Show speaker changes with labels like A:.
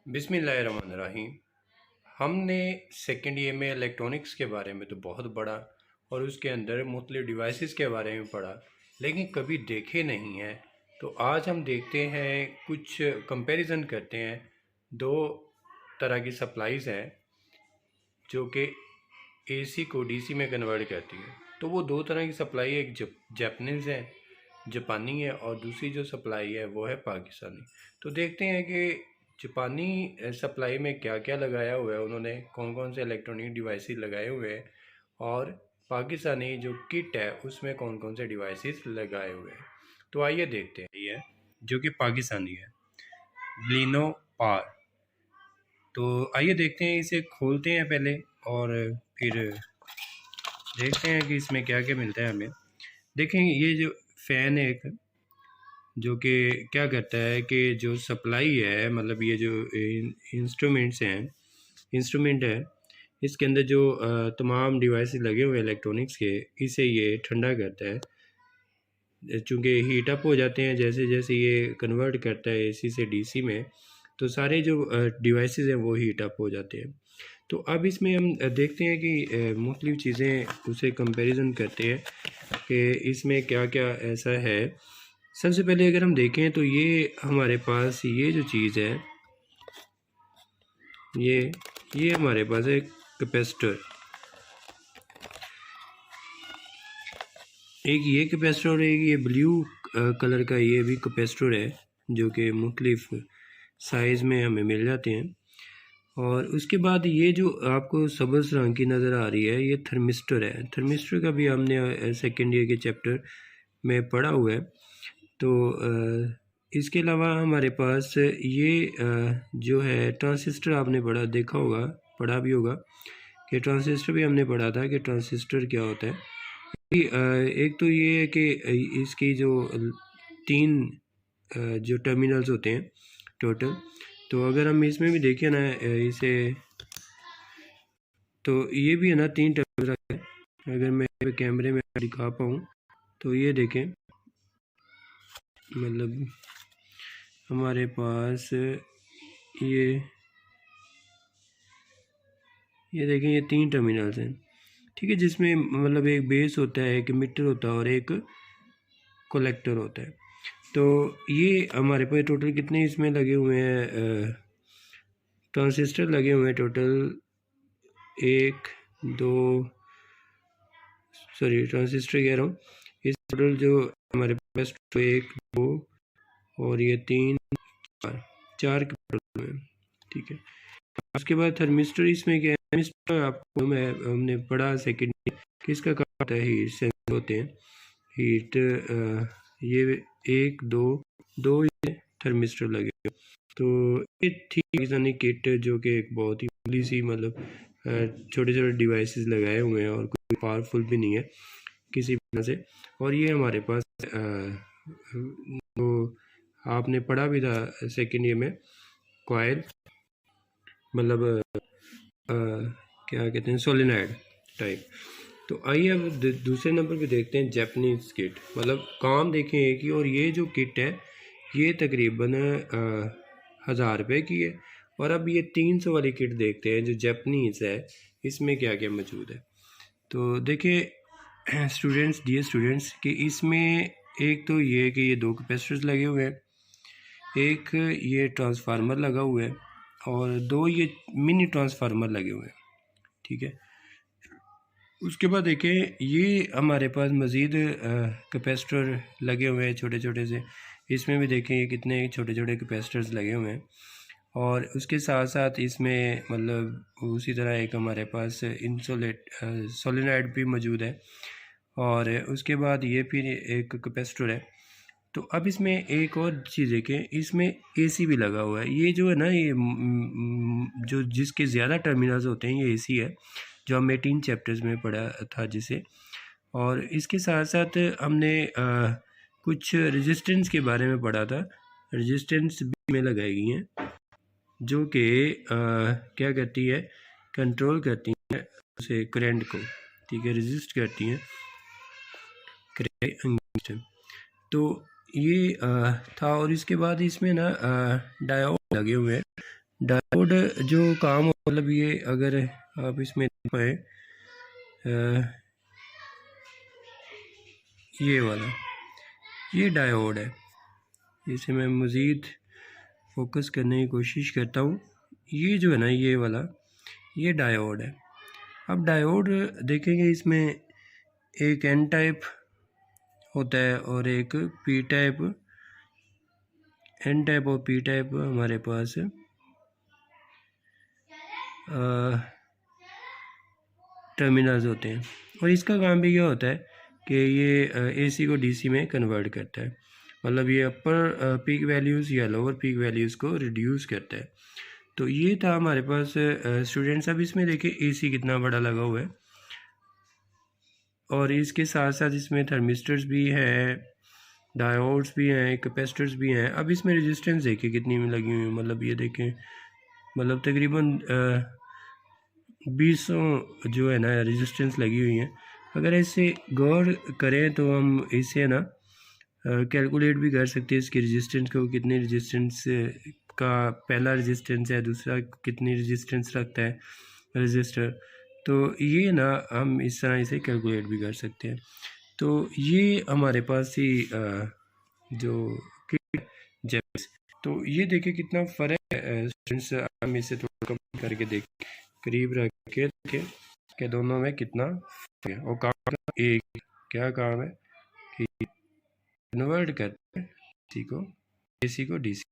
A: बिस्मिल्लाहिर्रहमानिर्रहीम। हमने second year में इलेक्ट्रॉनिक्स के बारे में तो बहुत पढ़ा और उसके अंदर मुख्तलिफ डिवाइसेस के बारे में पढ़ा, लेकिन कभी देखे नहीं हैं। तो आज हम देखते हैं, कुछ कंपैरिजन करते हैं। दो तरह की सप्लाईज़ हैं जो कि एसी को डीसी में कन्वर्ट करती है। तो वो दो तरह की सप्लाई, एक जापानीज़ है, जापानी है, और दूसरी जो सप्लाई है वो है पाकिस्तानी। तो देखते हैं कि जापानी सप्लाई में क्या क्या लगाया हुआ है उन्होंने, कौन कौन से इलेक्ट्रॉनिक डिवाइसेस लगाए हुए हैं, और पाकिस्तानी जो किट है उसमें कौन कौन से डिवाइसेस लगाए हुए हैं। तो आइए देखते हैं। ये जो कि पाकिस्तानी है, ब्लिनो पार। तो आइए देखते हैं, इसे खोलते हैं पहले और फिर देखते हैं कि इसमें क्या क्या मिलता है हमें। देखें, ये जो फ़ैन है एक, जो कि क्या करता है कि जो सप्लाई है, मतलब ये जो इंस्ट्रूमेंट है, इसके अंदर जो तमाम डिवाइसेस लगे हुए हैं इलेक्ट्रॉनिक्स के, इसे ये ठंडा करता है। चूँकि हीट अप हो जाते हैं जैसे जैसे ये कन्वर्ट करता है एसी से डीसी में, तो सारे जो डिवाइसेस हैं वो हीट अप हो जाते हैं। तो अब इसमें हम देखते हैं कि मुख्तलिफ़ चीज़ें उसे कंपैरिजन करते हैं कि इसमें क्या क्या ऐसा है। सबसे पहले अगर हम देखें तो ये हमारे पास ये जो चीज़ है, ये हमारे पास एक कैपेसिटर, एक ये कैपेसिटर और एक ये ब्लू कलर का ये भी कैपेसिटर है, जो कि मुख्तलिफ साइज़ में हमें मिल जाते हैं। और उसके बाद ये जो आपको सब्ज़ रंग की नज़र आ रही है, ये थर्मिस्टर है। थर्मिस्टर का भी हमने सेकेंड ईयर के चैप्टर में पढ़ा हुआ है। तो इसके अलावा हमारे पास ये जो है ट्रांजिस्टर, आपने देखा होगा, पढ़ा भी होगा कि ट्रांजिस्टर भी हमने पढ़ा था कि ट्रांजिस्टर क्या होता है। एक तो ये है कि इसकी जो 3 जो टर्मिनल्स होते हैं टोटल, तो अगर हम इसमें भी देखें ना इसे, तो ये भी है ना 3 टर्मिनल है। अगर मैं कैमरे में दिखा पाऊँ तो ये देखें, मतलब हमारे पास ये देखें, ये 3 टर्मिनल्स हैं, ठीक है, जिसमें मतलब एक बेस होता है, एक मीटर होता है और एक कलेक्टर होता है। तो ये हमारे पास टोटल कितने इसमें लगे हुए हैं, ट्रांजिस्टर लगे हुए हैं टोटल 1 2, सॉरी ट्रांजिस्टर कह रहा हूँ, इस टोटल जो हमारे पास 1 2 और ये 3 4 के टोटल में, ठीक है। उसके बाद थर्मिस्टर, इसमें क्या है, थर्मिस्टर आपको हमने पढ़ा सेकेंड, किसका काम होता है, हीट सेंसर होते हैं, हीट। ये 1 2 ये थर्मिस्टर लगे हुए। तो ये थी पाकिस्तानी किट, जो कि एक बहुत ही बड़ी सी, मतलब छोटे छोटे डिवाइसेस लगाए हुए हैं और कोई पावरफुल भी नहीं है किसी वजह से। और ये हमारे पास तो आपने पढ़ा भी था सेकेंड ईयर में, कॉइल, मतलब क्या कहते हैं, सोलेनॉइड टाइप। तो आइए अब दूसरे नंबर पे देखते हैं जापानीज किट, मतलब काम देखें एक ही। और ये जो किट है ये तकरीबन 1000 रुपये की है। और अब ये 300 वाली किट देखते हैं जो जापानीज है, इसमें क्या क्या मौजूद है। तो देखिए स्टूडेंट्स, डियर स्टूडेंट्स, कि इसमें एक तो ये है कि ये 2 कैपेसिटर्स लगे हुए हैं, एक ये ट्रांसफार्मर लगा हुआ है, और 2 ये मिनी ट्रांसफार्मर लगे हुए हैं, ठीक है। उसके बाद देखें, ये हमारे पास मज़ीद कैपेसिटर लगे हुए हैं छोटे छोटे से। इसमें भी देखें ये कितने छोटे छोटे कैपेसिटर्स लगे हुए हैं। और उसके साथ साथ इसमें मतलब उसी तरह एक हमारे पास सोलेनॉइड भी मौजूद है। और उसके बाद ये फिर एक कैपेसिटर है। तो अब इसमें एक और चीज़ है कि इसमें एसी भी लगा हुआ है। ये जो है ना, ये जो जिसके ज़्यादा टर्मिनल्स होते हैं, ये एसी है, जो हमने 3 चैप्टर्स में पढ़ा था जिसे। और इसके साथ साथ हमने कुछ रेजिस्टेंस के बारे में पढ़ा था। रेजिस्टेंस भी में लगाई गई हैं, जो कि क्या करती है, कंट्रोल करती हैं उसे करंट को, ठीक है, रेजिस्ट करती हैं करंट। तो ये था। और इसके बाद इसमें ना डायोड लगे हुए हैं, डायोड जो काम मतलब ये अगर आप इसमें पाए ये वाला ये डायोड है, इसे मैं मज़ीद फोकस करने की कोशिश करता हूँ। ये जो है ना ये वाला ये डायोड है। अब डायोड देखेंगे इसमें एक एन टाइप होता है और एक पी टाइप, एन टाइप और पी टाइप हमारे पास टर्मिनल्स होते हैं। और इसका काम भी ये होता है कि ये एसी को डीसी में कन्वर्ट करता है, मतलब ये अपर पीक वैल्यूज़ या लोअर पीक वैल्यूज़ को रिड्यूस करता है। तो ये था हमारे पास स्टूडेंट्स। अब इसमें देखिए एसी कितना बड़ा लगा हुआ है और इसके साथ साथ इसमें थर्मिस्टर्स भी हैं, डायोड्स भी हैं, कैपेसिटर्स भी हैं। अब इसमें रेजिस्टेंस देखिए कितनी में लगी हुई है, मतलब ये देखें मतलब तकरीबन 200 जो है ना रेजिस्टेंस लगी हुई है। अगर ऐसे गौर करें तो हम इसे ना कैलकुलेट भी कर सकते हैं इसकी रेजिस्टेंस को, कितने रेजिस्टेंस का पहला रेजिस्टेंस है, दूसरा कितनी रेजिस्टेंस रखता है रजिस्टर। तो ये ना हम इस तरह इसे कैलकुलेट भी कर सकते हैं। तो ये हमारे पास ही जो जेप्स, तो ये देखिए कितना फ़र्क है स्टूडेंट्स। हम इसे थोड़ा कम करके देख करीब रख के देखें कि दोनों में कितना फ़र्क है। और काम का एक क्या काम है कि कन्वर्ट करते हैं एसी को डीसी